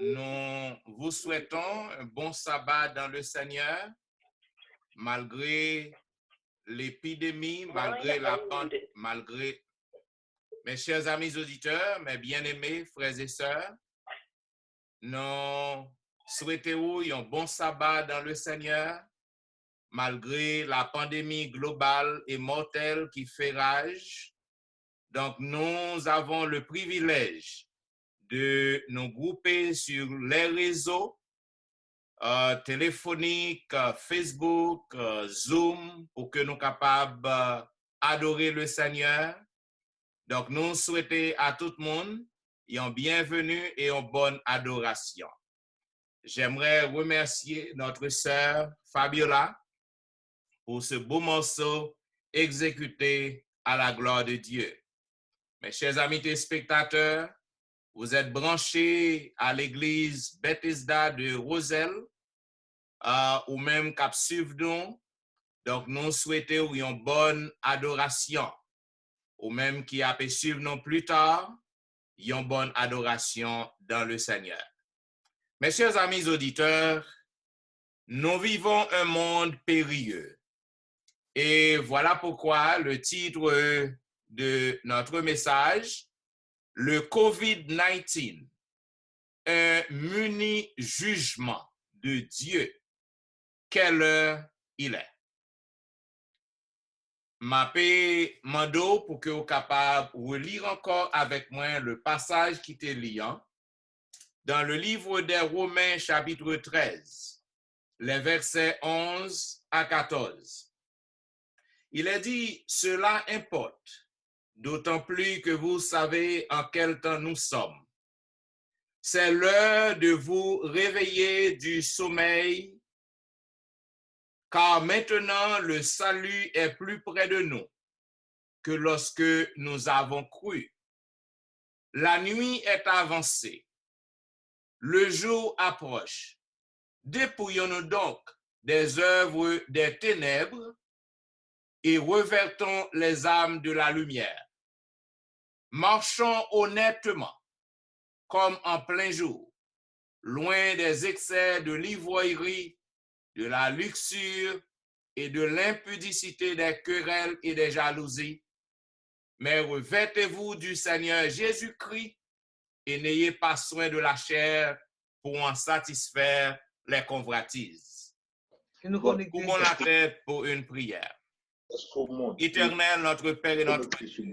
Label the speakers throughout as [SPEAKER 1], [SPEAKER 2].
[SPEAKER 1] Nous vous souhaitons un bon sabbat dans le Seigneur, malgré l'épidémie, malgré mes chers amis auditeurs, mes bien-aimés frères et sœurs. Nous souhaitons un bon sabbat dans le Seigneur, malgré la pandémie globale et mortelle qui fait rage. Donc, nous avons le privilège de nous grouper sur les réseaux téléphoniques, Facebook, Zoom, pour que nous soyons capables d'adorer le Seigneur. Donc, nous souhaitons à tout le monde une bienvenue et une bonne adoration. J'aimerais remercier notre sœur Fabiola pour ce beau morceau exécuté à la gloire de Dieu. Mes chers amis téléspectateurs, vous êtes branchés à l'église Bethesda de Roselle ou même Cap Suivdon. Donc, nous souhaitons une bonne adoration. Ou même qui a pu suivre nous plus tard, une bonne adoration dans le Seigneur. Mes chers amis auditeurs, nous vivons un monde périlleux. Et voilà pourquoi le titre de notre message, le COVID-19, un muni jugement de Dieu. Quelle heure il est? M'appelle Mando pour que vous soyez capable de relire encore avec moi le passage qui était liant dans le livre des Romains chapitre 13, les versets 11 à 14. Il est dit, cela importe, d'autant plus que vous savez en quel temps nous sommes. C'est l'heure de vous réveiller du sommeil, car maintenant le salut est plus près de nous que lorsque nous avons cru. La nuit est avancée, le jour approche. Dépouillons-nous donc des œuvres des ténèbres et revêtons les âmes de la lumière. Marchons honnêtement, comme en plein jour, loin des excès de l'ivrognerie, de la luxure et de l'impudicité des querelles et des jalousies, mais revêtez-vous du Seigneur Jésus-Christ et n'ayez pas soin de la chair pour en satisfaire les convoitises. Couvrons la tête pour une prière. Éternel, notre Père et notre Dieu,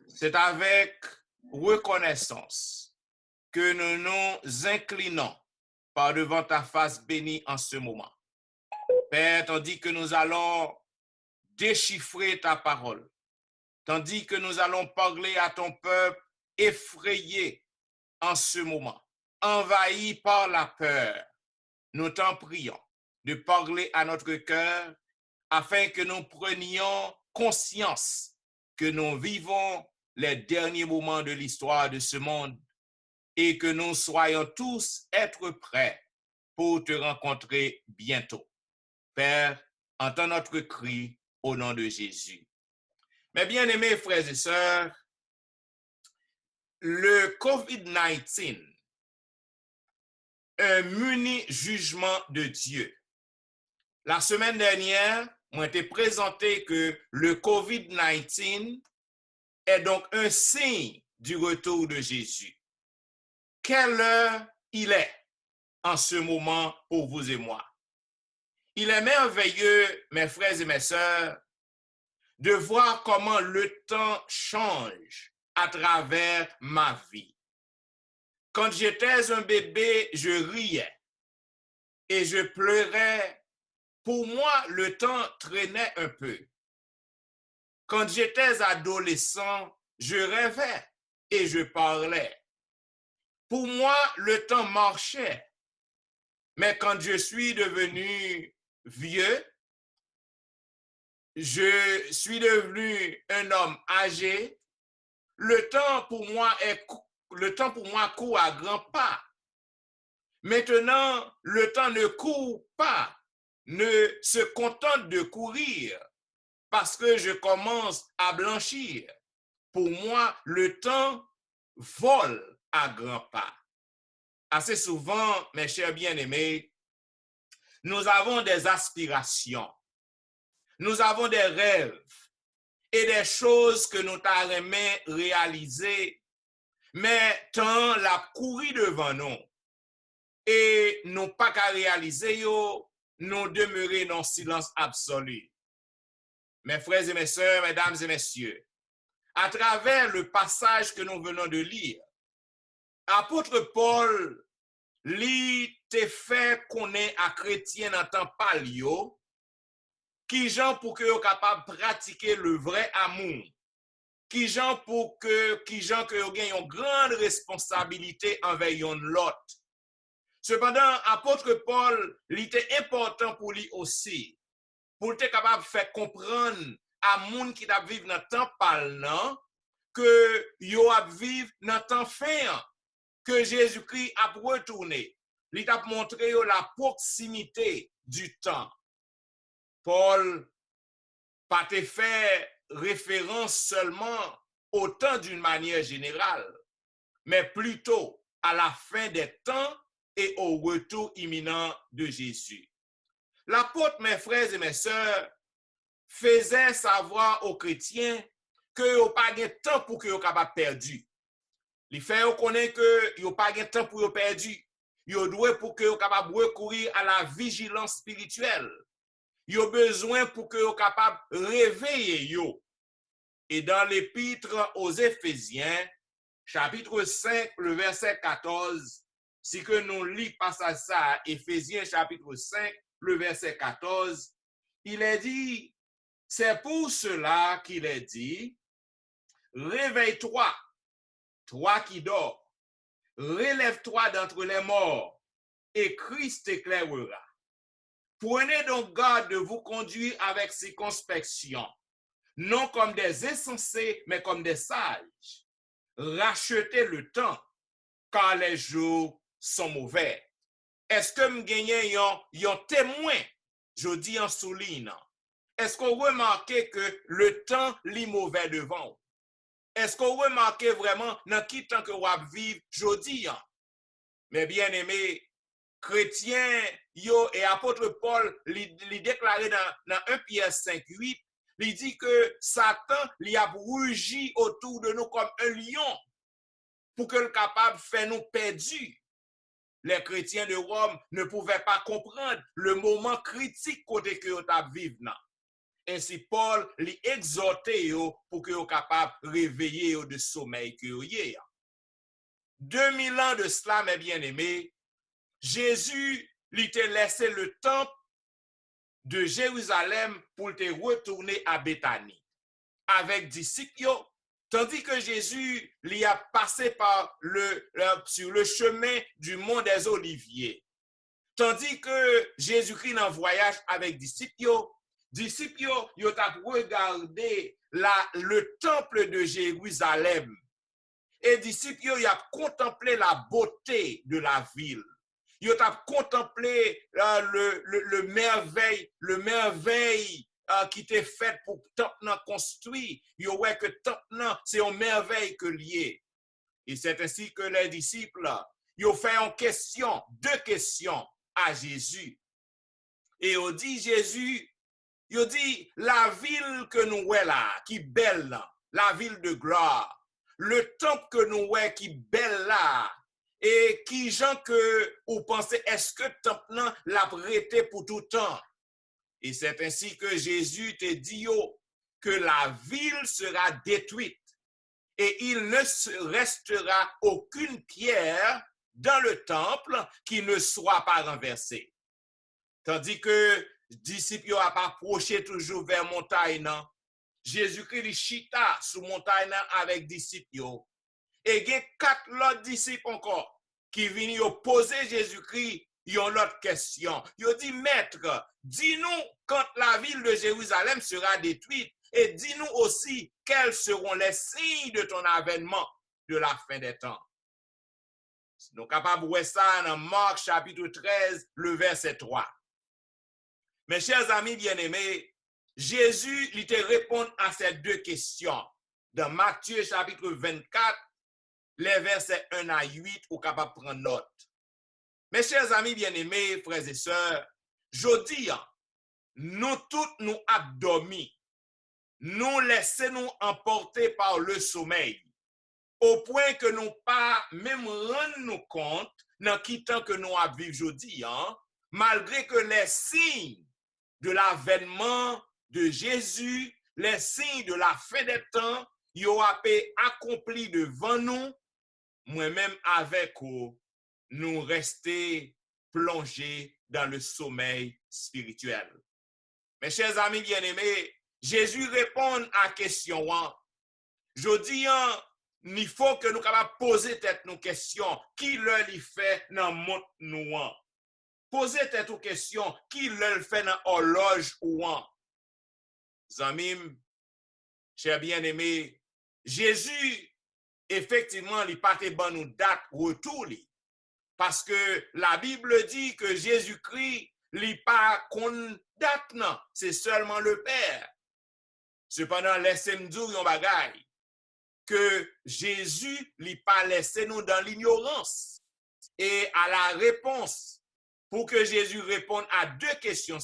[SPEAKER 1] c'est avec reconnaissance que nous nous inclinons par devant ta face bénie en ce moment. Père, tandis que nous allons déchiffrer ta parole, tandis que nous allons parler à ton peuple effrayé en ce moment, envahi par la peur, nous t'en prions de parler à notre cœur afin que nous prenions conscience que nous vivons les derniers moments de l'histoire de ce monde et que nous soyons tous être prêts pour te rencontrer bientôt. Père, entends notre cri au nom de Jésus. Mes bien-aimés frères et sœurs, le COVID-19, un muni jugement de Dieu. La semaine dernière, on été présenté que le COVID-19 est donc un signe du retour de Jésus. Quelle heure il est en ce moment pour vous et moi? Il est merveilleux, mes frères et mes sœurs, de voir comment le temps change à travers ma vie. Quand j'étais un bébé, je riais et je pleurais. Pour moi, le temps traînait un peu. Quand j'étais adolescent, je rêvais et je parlais. Pour moi, le temps marchait. Mais quand je suis devenu vieux, je suis devenu un homme âgé, le temps pour moi court à grands pas. Maintenant, le temps ne court pas, ne se contente de courir parce que je commence à blanchir. Pour moi, le temps vole à grands pas. Assez souvent, mes chers bien-aimés, nous avons des aspirations, nous avons des rêves et des choses que nous t'aimons réaliser, mais tant la courir devant nous et nous pas qu'à réaliser, nous demeurer dans silence absolu. Mes frères et mes sœurs, mesdames et messieurs, à travers le passage que nous venons de lire, apôtre Paul li te fait connaître à chrétien en temps palio, qui gens pour que soient capables de pratiquer le vrai amour, qui gens que aient une grande responsabilité envers l'autre. Cependant, apôtre Paul, il était important pour lui aussi, pour être capable de faire comprendre à moun qui t'a vivre dans temps parlant que yo a vivre dans temps fin, que Jésus-Christ a retourné. Il t'a montré la proximité du temps. Paul pas te fait référence seulement au temps d'une manière générale, mais plutôt à la fin des temps et au retour imminent de Jésus. L'apôtre, mes frères et mes sœurs, faisait savoir aux chrétiens que n'ont pas de temps pour que soient capables perdu. Il fait connaître que n'ont pas de temps pour qu'ils perdu. Ils doivent pour que soient capables recourir à la vigilance spirituelle. Ils ont besoin pour que soient capables de réveiller yo. Et dans l'épître aux Éphésiens, chapitre 5, le verset 14, si que nous lisons passage ça, Éphésiens chapitre 5, le verset 14, il est dit, c'est pour cela qu'il est dit, réveille-toi, toi qui dors, relève-toi d'entre les morts, et Christ t'éclairera. Prenez donc garde de vous conduire avec circonspection, non comme des insensés, mais comme des sages. Rachetez le temps, car les jours sont mauvais. Est-ce que me gagnez un témoin, je dis en souligne? Est-ce qu'on remarque que le temps est mauvais devant vous? Est-ce qu'on remarque vraiment dans qui temps que vous vivez aujourd'hui? Mais bien aimé, chrétien, yo et apôtre Paul, il déclaré dans 1 Pierre 5, 8, il dit que Satan il a rugi autour de nous comme un lion pour que le capable de faire nous perdus. Les chrétiens de Rome ne pouvaient pas comprendre le moment critique côté que vous vivez. Ainsi, Paul les exhortait pour que vous capable de réveiller de sommeil que vous ayez. 2000 ans de cela, mes bien-aimés, Jésus lui t'a laissé le temple de Jérusalem pour te retourner à Béthanie avec disciples, tandis que Jésus lui a passé sur le chemin du mont des Oliviers. Tandis que Jésus-Christ en voyage avec disciples, ils ont regardé le temple de Jérusalem. Et disciples, ils ont contemplé la beauté de la ville. Ils ont contemplé le merveille qui était fait pour temple construit. Ils ont vu que temple c'est une merveille que lié. Et c'est ainsi que les disciples, ils ont fait deux questions à Jésus. Et ils dit Jésus, il dit la ville que nous voyons là, qui est belle, la ville de gloire, le temple que nous voyons qui est belle là, et qui gens que vous pensez, est-ce que le temple l'a prêté pour tout temps? Et c'est ainsi que Jésus te dit que la ville sera détruite et il ne restera aucune pierre dans le temple qui ne soit pas renversée. Tandis que les disciples ont approché toujours vers montagne, Jésus-Christ chita sous montagne avec disciples. Et il y a 4 autres disciples encore qui viennent poser Jésus-Christ une autre question. Ils ont dit, Maître, dis-nous quand la ville de Jérusalem sera détruite et dis-nous aussi quels seront les signes de ton avènement de la fin des temps. Nous sommes capables de voir ça dans Marc chapitre 13, le verset 3. Mes chers amis bien-aimés, Jésus lui répond à ces deux questions. Dans Matthieu chapitre 24, les versets 1 à 8, ou capable de prendre note. Mes chers amis bien-aimés, frères et sœurs, jodi, nous tous nous abdomis, nous laissons-nous emporter par le sommeil, au point que nous pas même rendre nous compte dans qui temps que nous vivons aujourd'hui, malgré que les signes de l'avènement de Jésus, les signes de la fin des temps, ils ont été accomplis devant nous, moi-même avec vous, nous rester plongés dans le sommeil spirituel. Mes chers amis bien-aimés, Jésus répond à la question. Je dis, il faut que nous capables poser tête nos questions. Qui leur fait dans le monde nous? Poser tête aux questions. Qui leur fait dans l'horloge ou? Amis, chers bien-aimés, Jésus, effectivement, il n'a pas bon nous date retour. Parce que la Bible dit que Jésus-Christ, il n'a pas qu'on date, non. C'est seulement le Père. Cependant, laissez-moi dire un bagage. Que Jésus n'a pas laissé nous dans l'ignorance. Et à la réponse, pour que Jésus réponde à deux questions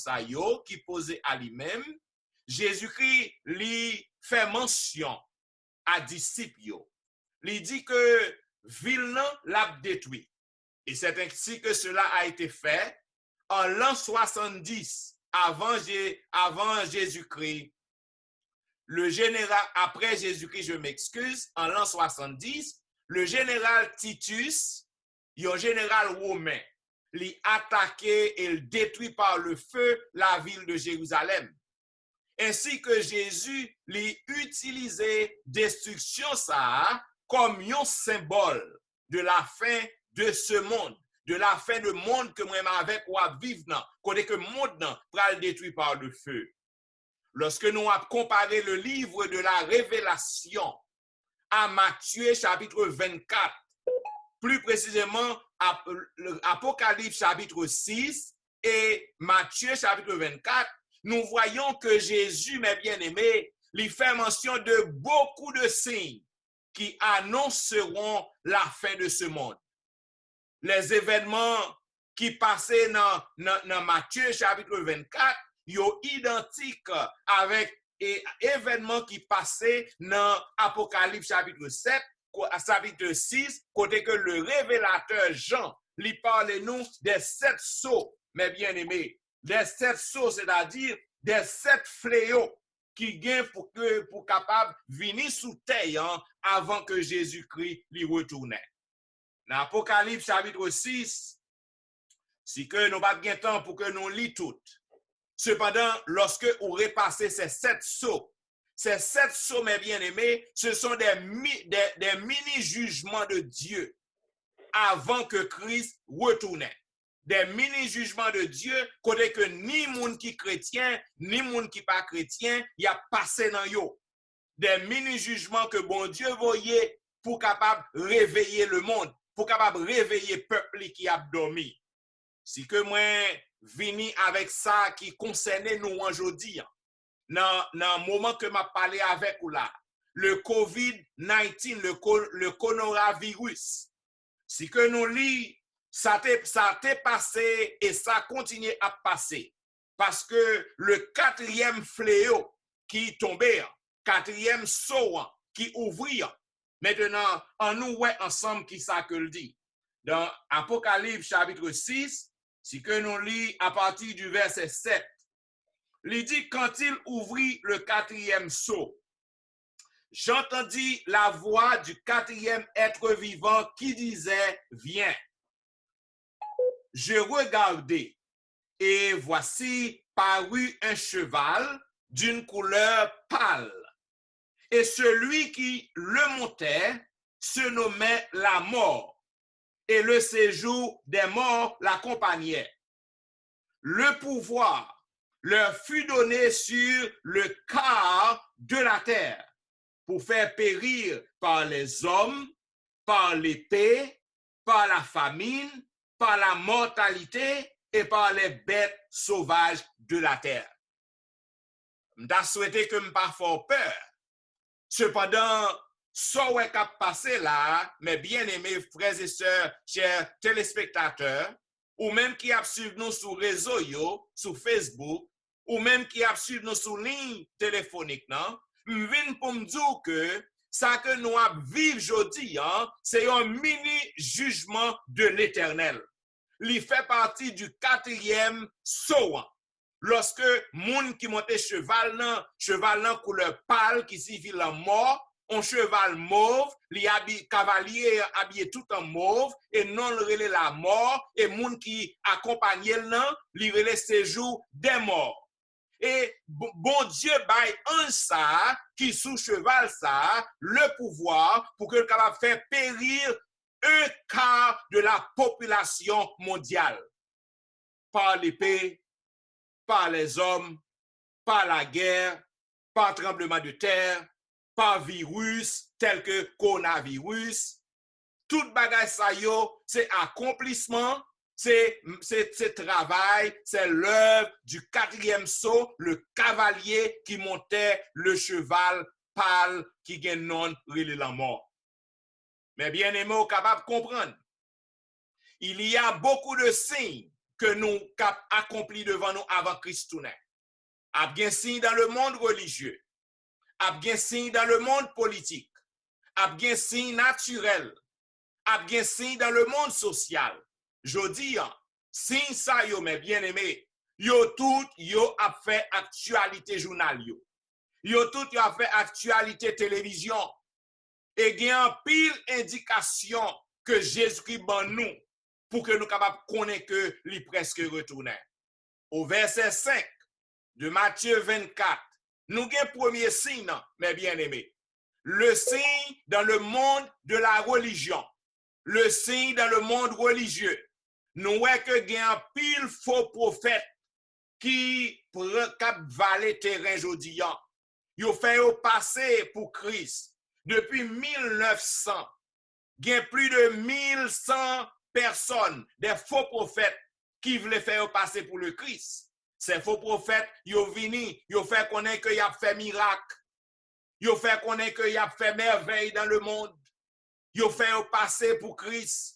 [SPEAKER 1] qui posaient à lui-même, Jésus-Christ lui fait mention à disciples. Il dit que ville l'a détruit. Et c'est ainsi que cela a été fait en l'an 70 avant Jésus-Christ. Le général, après Jésus-Christ, je m'excuse, en l'an 70, le général Titus, un général romain, l'a attaqué et détruit par le feu la ville de Jérusalem. Ainsi que Jésus l'a utilisé destruction ça comme un symbole de la fin de ce monde, de la fin du monde que moi avec ou à vivre dans, côté que le monde va le détruit par le feu. Lorsque nous avons comparé le livre de la Révélation à Matthieu chapitre 24, plus précisément Apocalypse chapitre 6 et Matthieu chapitre 24, nous voyons que Jésus, mes bien-aimés, lui fait mention de beaucoup de signes qui annonceront la fin de ce monde. Les événements qui passaient dans Matthieu chapitre 24, yo identique avec événements qui passaient dans Apocalypse chapitre 7, chapitre 6, côté que le révélateur Jean lui parle nous des 7 sceaux, mes bien-aimés, des 7 sceaux, c'est-à-dire des 7 fléaux qui gagnent pour capable venir sous terre avant que Jésus-Christ lui retourne. Dans Apocalypse chapitre 6, si que nous pas de temps pour que nous lisons tout. Cependant, lorsque vous repassez ces 7 sceaux, mes bien-aimés, ce sont des mini-jugements de Dieu avant que Christ retourne. Des mini-jugements de Dieu, côté que ni monde qui chrétien, ni monde qui pas chrétien, y a passé dans yo. Des mini-jugements que bon Dieu voyait pour capable réveiller le monde, pour capable réveiller le peuple qui a dormi. Si que moi, vini avec ça qui concernait nous aujourd'hui, dans le moment que m'a parlé avec vous là, le COVID-19, le coronavirus, si que nous lisons, ça t'est passé et ça continue à passer. Parce que le 4e fléau qui tombait, 4e saut qui ouvrit, maintenant, on nous voit ensemble qui ça que le dit. Dans Apocalypse chapitre 6, si que nous lisons à partir du verset 7, il dit quand il ouvrit le 4e sceau, j'entendis la voix du 4e être vivant qui disait, viens. Je regardai et voici parut un cheval d'une couleur pâle. Et celui qui le montait se nommait la mort. Et le séjour des morts l'accompagnait. Le pouvoir leur fut donné sur le quart de la terre pour faire périr par les hommes, par l'épée, par la famine, par la mortalité et par les bêtes sauvages de la terre. M'da souhaité que m'pas fort peur. Cependant, ça ouais qu'a passé là, mes bien-aimés frères et sœurs, chers téléspectateurs, ou même qui a suivi nous sur réseau yo, sur Facebook, ou même qui a suivi nous sur ligne téléphonique, non? M'vin pour me dire que ça que nous vivons aujourd'hui, hein, c'est un mini jugement de l'Éternel. Il fait partie du 4e saut. Lorsque moun qui monte cheval nan couleur pâle qui signifie la mort, un cheval mauve, li cavalier habillé tout en mauve, et non le relais la mort, et moun qui accompagne li relais séjour des morts. Et bon Dieu baille un ça, qui sous cheval ça, le pouvoir pour que le capable faire périr un quart de la population mondiale. Par l'épée, par les hommes, par la guerre, par tremblement de terre, par virus tel que coronavirus. Tout bagage ça yo, c'est accomplissement, c'est travail, c'est l'œuvre du 4e saut, le cavalier qui montait le cheval pâle qui gagne non relé la mort. Mais bien aimé, capable de comprendre. Il y a beaucoup de signes que nous avons accomplis devant nous avant Christ tout net. Il y a bien signe dans le monde religieux. Il y a bien signe dans le monde politique. Il y a bien signe naturel. Il y a bien signe dans le monde social. Je dis, signe ça, yo, mes bien-aimés, yo tout, yo a fait actualité journal, yo tout, yo a fait actualité télévision. Et il y a un pile indication que Jésus-Christ ban nous pour que nous soyons capables de connaître que lui presque retourné. Au verset 5 de Matthieu 24, nous avons un premier signe, mes bien-aimés. Le signe dans le monde de la religion. Le signe dans le monde religieux. Nous voyons que il y a un pile faux prophète qui cap valer terrain aujourd'hui. Ils ont fait passer pour Christ. Depuis 1900, il y a plus de 1100 personnes, des faux prophètes qui voulaient faire passer pour le Christ. Ces faux prophètes, ils ont venu, ils ont fait connaître qu'il a fait miracle. Ils ont fait connaître qu'il a fait merveille dans le monde. Ils ont fait passer pour Christ.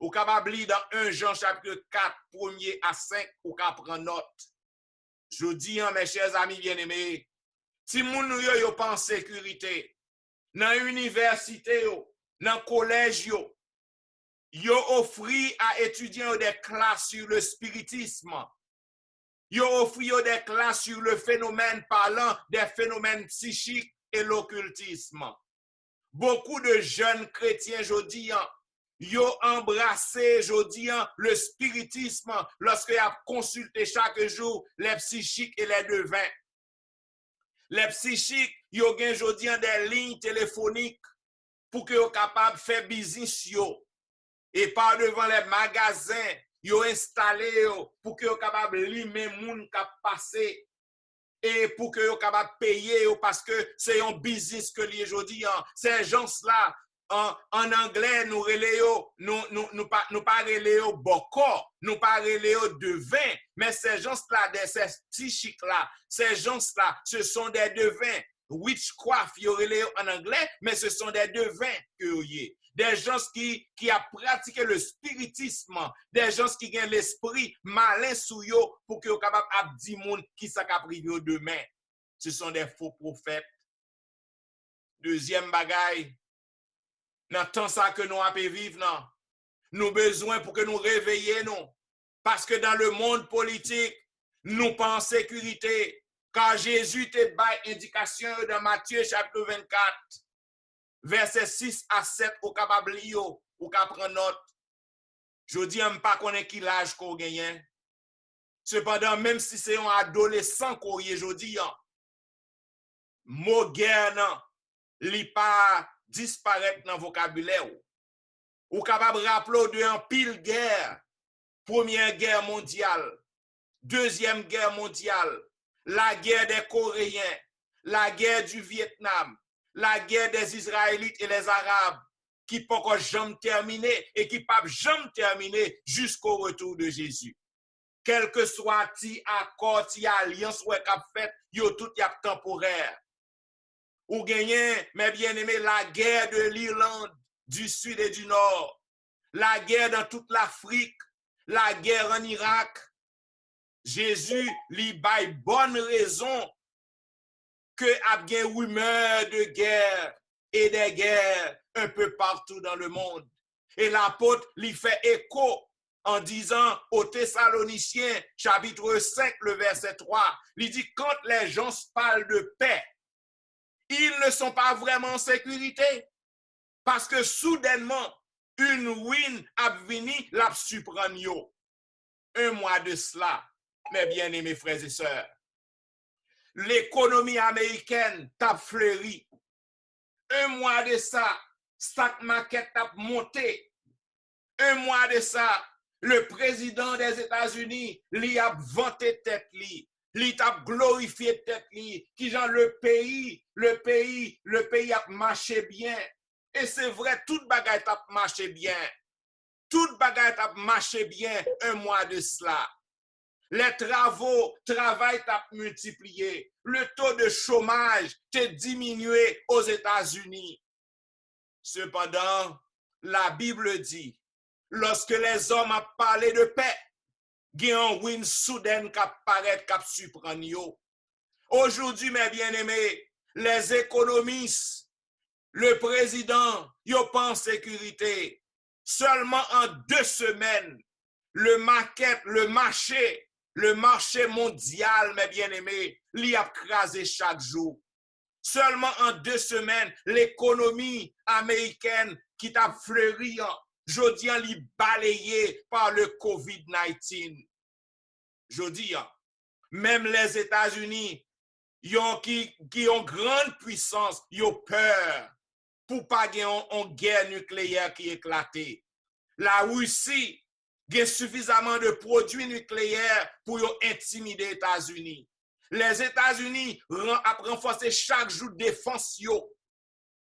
[SPEAKER 1] Ou capable lire dans 1 Jean chapitre 4, 1er à 5, ou capable prendre note. Je dis, mes chers amis bien-aimés, si moun nou yo pas en sécurité, dans l'université, dans le collège, yo offri à étudiants des classes sur le spiritisme. Yo offri des classes sur le phénomène parlant des phénomènes psychiques et l'occultisme. Beaucoup de jeunes chrétiens aujourd'hui, yo embrassé aujourd'hui le spiritisme lorsqu'ils ont consulté chaque jour les psychiques et les devins. Les psychiques, ils ont aujourd'hui des lignes téléphoniques pour qu'ils soient capables de faire business. Et par devant les magasins, ils ont installé pour qu'ils soient capables de lire les gens qui passent. Et pour qu'ils soient capables de payer parce que c'est un business que les aujourd'hui. Ces gens-là, en anglais, nous pas reléo boko, nous pas reléo devin, mais ces gens-là, ces psychiques-là, ces gens-là, ce sont des devins. Witchcraft, ils reléo en anglais, mais ce sont des devins que y des gens qui a pratiqué le spiritisme, des gens qui ont l'esprit malin sous yo pour qu'ils soient capables de dire moun qui sa privé demain. Ce sont des faux prophètes. Deuxième bagaille, dans temps ça que nous avons vivre, nous avons besoin pour que nous réveillions. Parce que dans le monde politique, nous pas en sécurité. Car Jésus te bail indication dans Matthieu chapitre 24, verset 6 à 7, au capable lio, ou capable prendre note. Je dis, je ne pas connaître qui l'âge qu'on gagne. Cependant, même si c'est un adolescent qu'on y est aujourd'hui, mot guerre, li pas disparaître dans le vocabulaire. Ou capable de rappeler de un pile guerre. Première guerre mondiale, deuxième guerre mondiale, la guerre des Coréens, la guerre du Vietnam, la guerre des Israélites et les Arabes, qui ne peuvent jamais terminer et qui ne peuvent jamais terminer jusqu'au retour de Jésus. Quel que soit ti accord, ti alliance ou qu'a fait, yo tout y a temporaire. ou gagné, mes bien-aimés, la guerre de l'Irlande, du Sud et du Nord, la guerre dans toute l'Afrique, la guerre en Irak. Jésus lui baille bonne raison que a bien rumeur de guerre et des guerres un peu partout dans le monde. Et l'apôtre lui fait écho en disant aux Thessaloniciens, chapitre 5, le verset 3, il dit, quand les gens parlent de paix, ils ne sont pas vraiment en sécurité. Parce que soudainement, une ruine a venu la surprendre. Un mois de cela, mes bien-aimés frères et sœurs, l'économie américaine t'a fleuri. Un mois de ça, stock market t'a monté. Un mois de ça, le président des États-Unis lui a vanté tête li. Lui a glorifié tête li. Qui genre le pays a marché bien. Et c'est vrai, toute bagaille a marché bien. Toute bagaille a marché bien un mois de cela. Les travail t'a multiplié. Le taux de chômage t'a diminué aux États-Unis. Cependant, la Bible dit, lorsque les hommes ont parlé de paix, il y a un win soudain qui apparaît, qui surprend. Aujourd'hui, mes bien-aimés, les économistes, le président, ils sont pas en sécurité. Seulement en 2 semaines, le marché mondial, mes bien-aimés, il a crasé chaque jour. Seulement en 2 semaines, l'économie américaine qui t'a fleuri, jodi an li balayé par le COVID-19. Jodi an, même les États-Unis, qui ont grande puissance, ils ont peur pour pas gagner une guerre nucléaire qui éclate. La Russie a suffisamment de produits nucléaires pour intimider les États-Unis. Les États-Unis renforcent chaque jour défense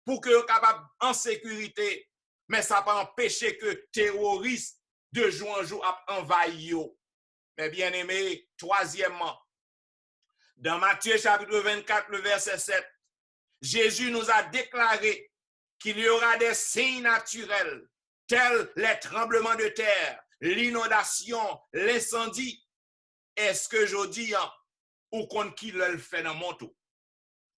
[SPEAKER 1] pour que soient capables en sécurité. Mais ça pas empêcher que terroristes de jour en jour envahissent. Mais bien aimé, troisièmement, dans Matthieu chapitre 24, le verset 7, Jésus nous a déclaré qu'il y aura des signes naturels tels les tremblements de terre, l'inondation, l'incendie. Est-ce que je dis, ou qu'on qui le fait dans mon tour?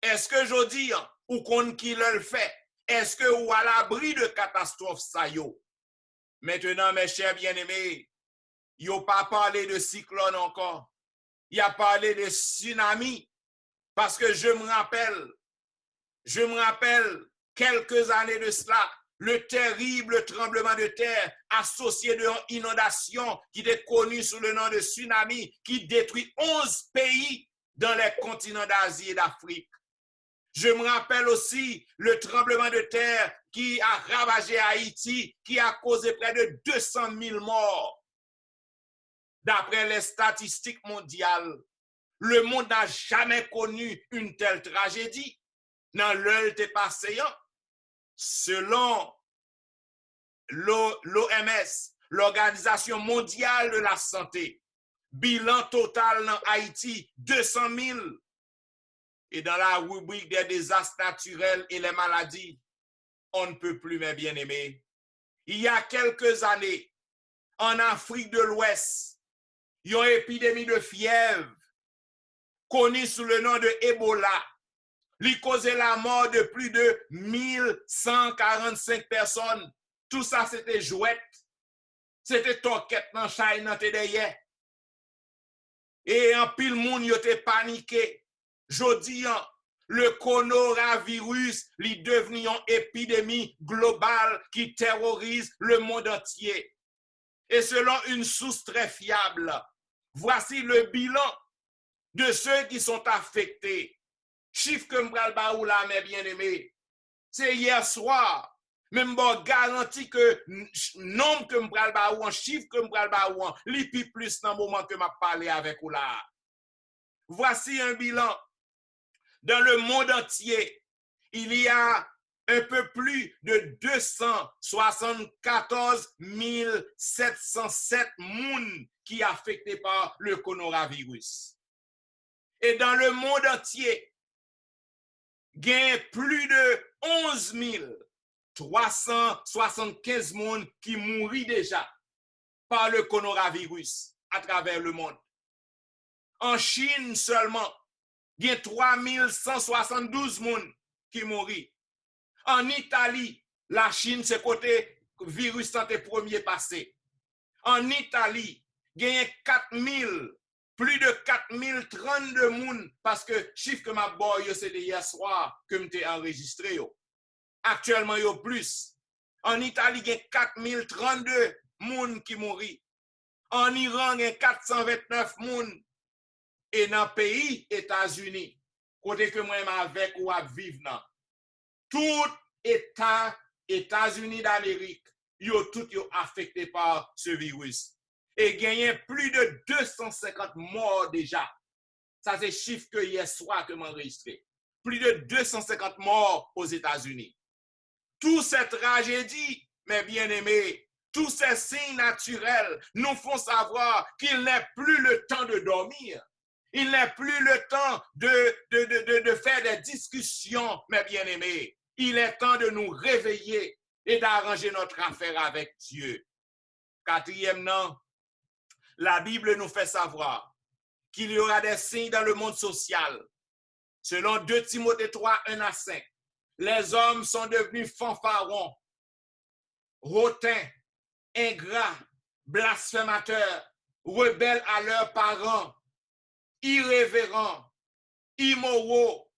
[SPEAKER 1] Est-ce que je dis, ou qu'on qui le fait? Est-ce que ou à l'abri de catastrophes ça yo? Maintenant, mes chers bien-aimés, il n'a pas parlé de cyclone encore. Il a parlé de tsunami. Parce que je me rappelle quelques années de cela, le terrible tremblement de terre associé de inondation qui était connu sous le nom de tsunami, qui détruit 11 pays dans les continents d'Asie et d'Afrique. Je me rappelle aussi le tremblement de terre qui a ravagé Haïti, qui a causé près de 200 000 morts. D'après les statistiques mondiales, le monde n'a jamais connu une telle tragédie. Dans l'heure de passé, selon l'OMS, l'Organisation mondiale de la santé, bilan total dans Haïti, 200 000. Et dans la rubrique des désastres naturels et les maladies, on ne peut plus, mes bien-aimés. Il y a quelques années, en Afrique de l'Ouest, il y a une épidémie de fièvre connue sous le nom de Ebola. Il causait la mort de plus de 1145 personnes. Tout ça, c'était jouette. C'était toquette dans chaîne dans derrière. Et en pile monde yo te paniqué. Jodi le coronavirus est devenu une épidémie globale qui terrorise le monde entier. Et selon une source très fiable, voici le bilan de ceux qui sont affectés. Chiffre que m'bral ba ou la, mes bien-aimés, c'est hier soir. Même bon garanti que nombre que m'bral ba ou, chiffre que m'bral ba ou, li pi plus dans le moment que m'a parlé avec ou là. Voici un bilan. Dans le monde entier, il y a un peu plus de 274 707 personnes qui sont affectés par le coronavirus. Et dans le monde entier, gen plus de 11 375 moun qui mouri déjà par le coronavirus à travers le monde. En Chine seulement, il y a 3172 moun qui mouri. En Italie, la Chine, c'est côté virus santé premier passé. En Italie, il y a 4000, plus de 4032 moun, parce que chiffre que m'a boy, c'est hier soir que m'te enregistré. Actuellement, il y a plus. En Italie, il y a 4032 moun qui mouri. En Iran, il y a 429 moun. Et dans le pays États-Unis, côté que moi avec ou à vivre dans tout État États-Unis d'Amérique, yo tout yo affecté par ce virus. Et gagné plus de 250 morts déjà. Ça c'est chiffre que hier soir que m'a enregistré. Plus de 250 morts aux États-Unis. Toute cette tragédie, mes bien-aimés, tous ces signes naturels nous font savoir qu'il n'est plus le temps de dormir. Il n'est plus le temps de faire des discussions, mes bien-aimés. Il est temps de nous réveiller et d'arranger notre affaire avec Dieu. Quatrièmement, la Bible nous fait savoir qu'il y aura des signes dans le monde social. Selon 2 Timothée 3, 1 à 5, les hommes sont devenus fanfarons, hautains, ingrats, blasphémateurs, rebelles à leurs parents, irrévérents, immoraux.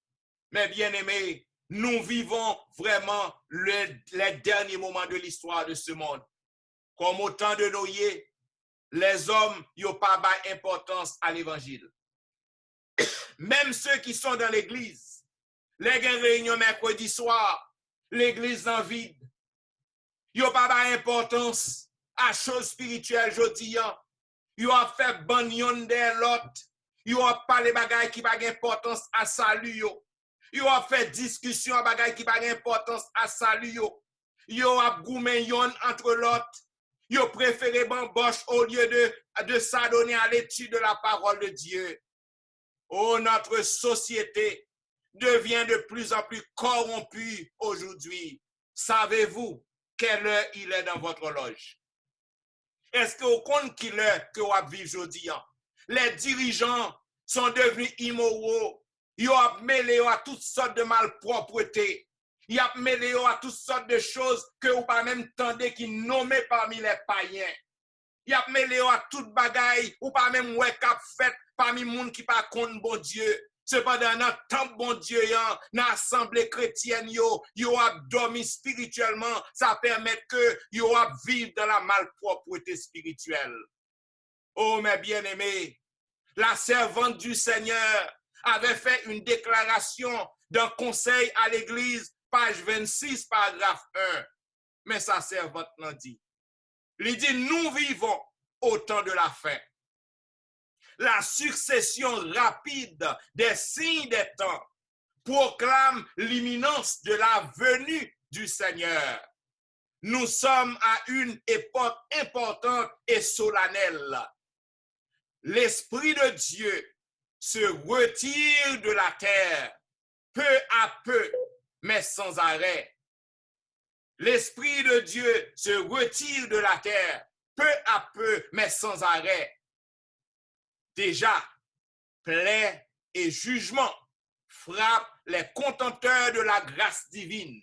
[SPEAKER 1] Mais bien-aimés, nous vivons vraiment les derniers moments de l'histoire de ce monde. Comme au temps de Noé, les hommes n'ont pas d'importance à l'évangile. Même ceux qui sont dans l'église, les réunions mercredi soir, l'église en vide, ils n'ont pas d'importance à la chose spirituelle aujourd'hui. Ils ont fait banyon de l'autre. Ils ont parlé de bagaille qui n'a pas d'importance à salut. Ils ont fait discussion à bagaille qui n'a pas d'importance à salut. Ils ont goumé yon entre l'autre. Ils ont préféré bamboche au lieu de s'adonner à l'étude de la parole de Dieu. Oh, notre société devient de plus en plus corrompue aujourd'hui. Savez-vous quelle heure il est dans votre loge? Est-ce que vous compte qu'il est que vous vivez aujourd'hui? Les dirigeants sont devenus immoraux. Ils ont mêlé à toutes sortes de malpropretés. Ils ont mêlé à toutes sortes de choses que vous pas même tendez qui nommés parmi les païens. Ils ont mêlé à toutes bagailles ou pas même wake up fait parmi les gens qui pas contre bon Dieu. Cependant, dans le temple bon Dieu, dans l'assemblée chrétienne, yo a dormi spirituellement, ça permet que yo a vivre dans la malpropreté spirituelle. Oh, mes bien-aimés, la servante du Seigneur avait fait une déclaration d'un conseil à l'église, page 26, paragraphe 1. Mais sa servante l'a dit. Il dit, nous vivons au temps de la fin. La succession rapide des signes des temps proclame l'imminence de la venue du Seigneur. Nous sommes à une époque importante et solennelle. L'Esprit de Dieu se retire de la terre, peu à peu, mais sans arrêt. L'Esprit de Dieu se retire de la terre, peu à peu, mais sans arrêt. Déjà, plaie et jugement frappent les contempteurs de la grâce divine.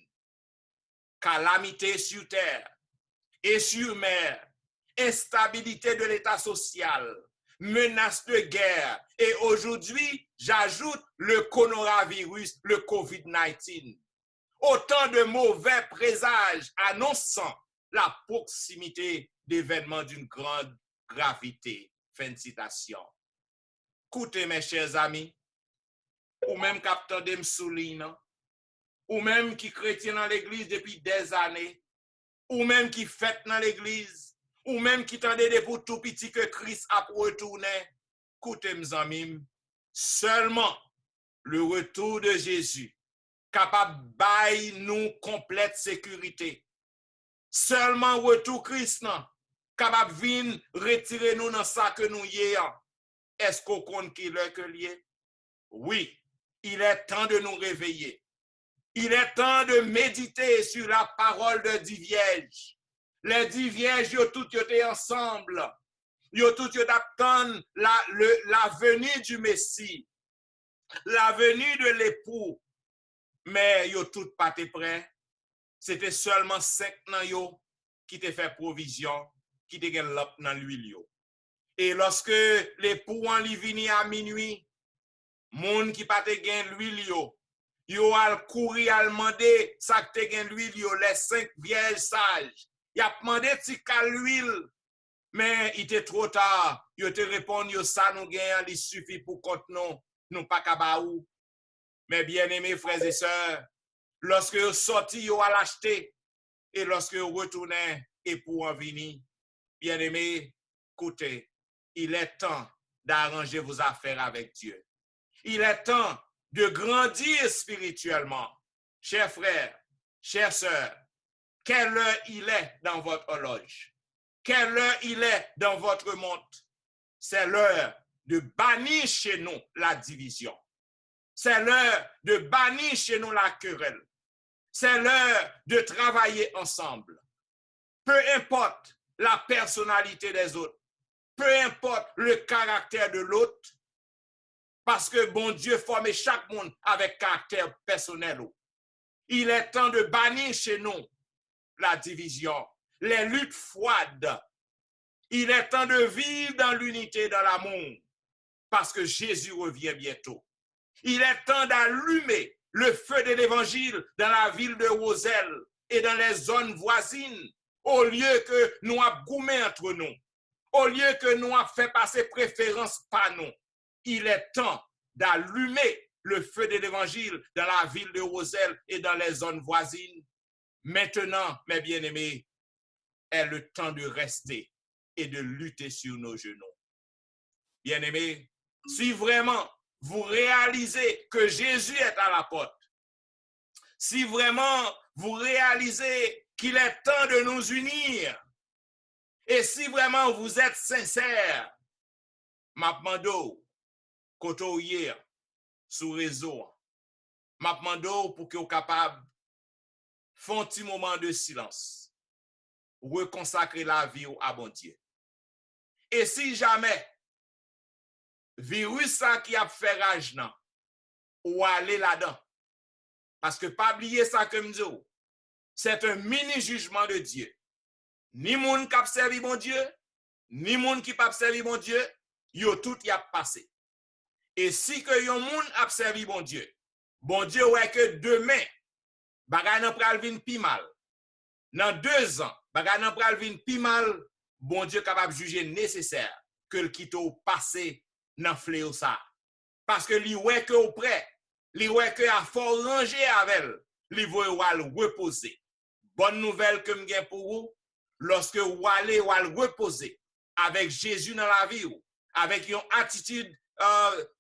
[SPEAKER 1] Calamité sur terre et sur mer, instabilité de l'état social, menace de guerre et aujourd'hui, j'ajoute le coronavirus, le COVID-19. Autant de mauvais présages annonçant la proximité d'événements d'une grande gravité. Fin de citation. Écoutez, mes chers amis, ou même capteur de m'souline, ou même qui chrétien dans l'église depuis des années, ou même qui fête dans l'église, ou même qui tendait de pour tout petit que Christ a retourné. Écoutez, mes amis, seulement le retour de Jésus capable de bailler nous complète sécurité. Seulement retour Christ capable de venir retirer nous dans ça que nous y ayons. Est-ce qu'on compte qu'il est que lié? Oui, il est temps de nous réveiller. Il est temps de méditer sur la parole de 10 vierges. Les 10 vierges, yo toutes étaient ensemble. Yo toutes attendent la venue du Messie, la venue de l'époux. Mais yo toutes pas prêts. C'était seulement 5 nan yo qui te fait provision, qui te gen lop nan l'huile yo. Et lorsque l'époux en li vini à minuit, moun qui pas te gen l'huile yo al kouri al mande sa te gen l'huile yo, les 5 vierges sages. Y a demandé ti ka l'huile, mais il était trop tard. Yo te répond yo ça nous gen, il suffit pour compte nous pas kabaou. Mais bien aimés frères et sœurs, lorsque yo sorti yo al acheter et lorsque yo retourné et pour en venir, bien aimés, écoutez, il est temps d'arranger vos affaires avec Dieu. Il est temps de grandir spirituellement. Chers frères, chères sœurs, quelle heure il est dans votre horloge? Quelle heure il est dans votre montre? C'est l'heure de bannir chez nous la division. C'est l'heure de bannir chez nous la querelle. C'est l'heure de travailler ensemble. Peu importe la personnalité des autres, peu importe le caractère de l'autre, parce que bon Dieu forme chaque monde avec caractère personnel. Il est temps de bannir chez nous la division, les luttes froides. Il est temps de vivre dans l'unité, dans l'amour, parce que Jésus revient bientôt. Il est temps d'allumer le feu de l'évangile dans la ville de Roselle et dans les zones voisines, au lieu que nous avons goumé entre nous, au lieu que nous avons fait passer préférence par nous. Il est temps d'allumer le feu de l'évangile dans la ville de Roselle et dans les zones voisines. Maintenant, mes bien-aimés, est le temps de rester et de lutter sur nos genoux. Bien-aimés, si vraiment vous réalisez que Jésus est à la porte, si vraiment vous réalisez qu'il est temps de nous unir, et si vraiment vous êtes sincère, m'apmando koto hier sous réseau, m'apmando pour que vous capable faire un petit moment de silence, reconsacrer la vie à bon Dieu. Et si jamais virus ça qui a fait rage nan, ou aller là-dedans, parce que pas oublier ça comme dit, c'est un mini jugement de Dieu. Ni moun qui a servi bon Dieu, ni moun qui pas servi bon Dieu, yo tout y a passé. Et si que yon moun a servi bon Dieu ouais que demain bagay nan pral vin pi mal. Dans 2 ans, bagay nan pral vin pi mal, bon Dieu capable juger nécessaire que le quitte au passé nan fléau ça. Parce que li ouais que au près, li ouais que a fort ranger avec li voye ou al reposer. Bonne nouvelle que m'gen pour vous, lorsque ou allez ou al reposer avec Jésus dans la vie, avec une attitude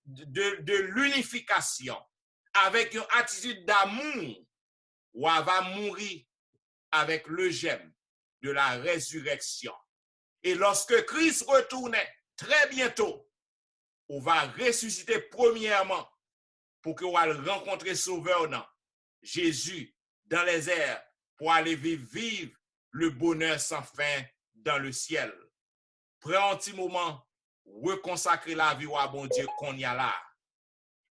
[SPEAKER 1] de l'unification, avec une attitude d'amour, ou va mourir avec le gemme de la résurrection. Et lorsque Christ retournait très bientôt, on va ressusciter premièrement pour que on rencontre Sauveur, non, Jésus dans les airs, pour aller vivre le bonheur sans fin dans le ciel. Prends un petit moment, reconsacrer la vie à bon Dieu qu'on y a là.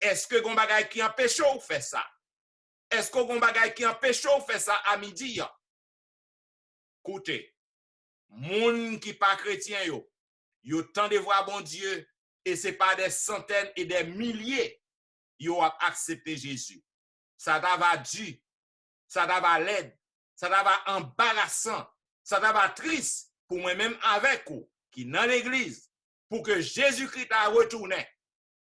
[SPEAKER 1] Est-ce que gon bagay qui empêche ou fait ça? Est-ce que gon bagay qui empêche ou fait ça à midi? Écoutez, moun qui pas chrétien yo tant de voir bon Dieu et c'est pas des centaines et des milliers yo a accepté Jésus. Ça va dur, ça va laid, ça va embarrassant, ça va triste pour moi-même avec vous qui dans l'église pour que Jésus-Christ a retourné,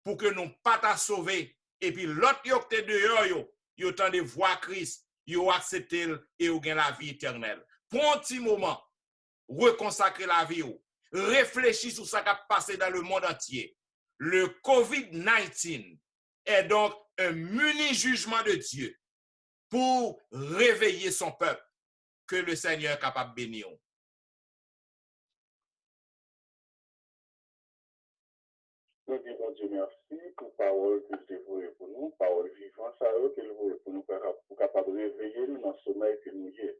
[SPEAKER 1] pour que nous pas ta sauver et puis l'autre yo qui dehors yo tant de voir Christ, yo accepté et yo gain la vie éternelle. Prends un petit moment, reconsacrer la vie, réfléchis sur ce qui a passé dans le monde entier. Le COVID-19 est donc un muni jugement de Dieu pour réveiller son peuple que le Seigneur est capable de bénir.
[SPEAKER 2] Dieu merci pour parole que je voulais pour nous, parole vivante, ça eux qu'il voulait pour nous pour capable de réveiller nous dans le sommeil que nous y est.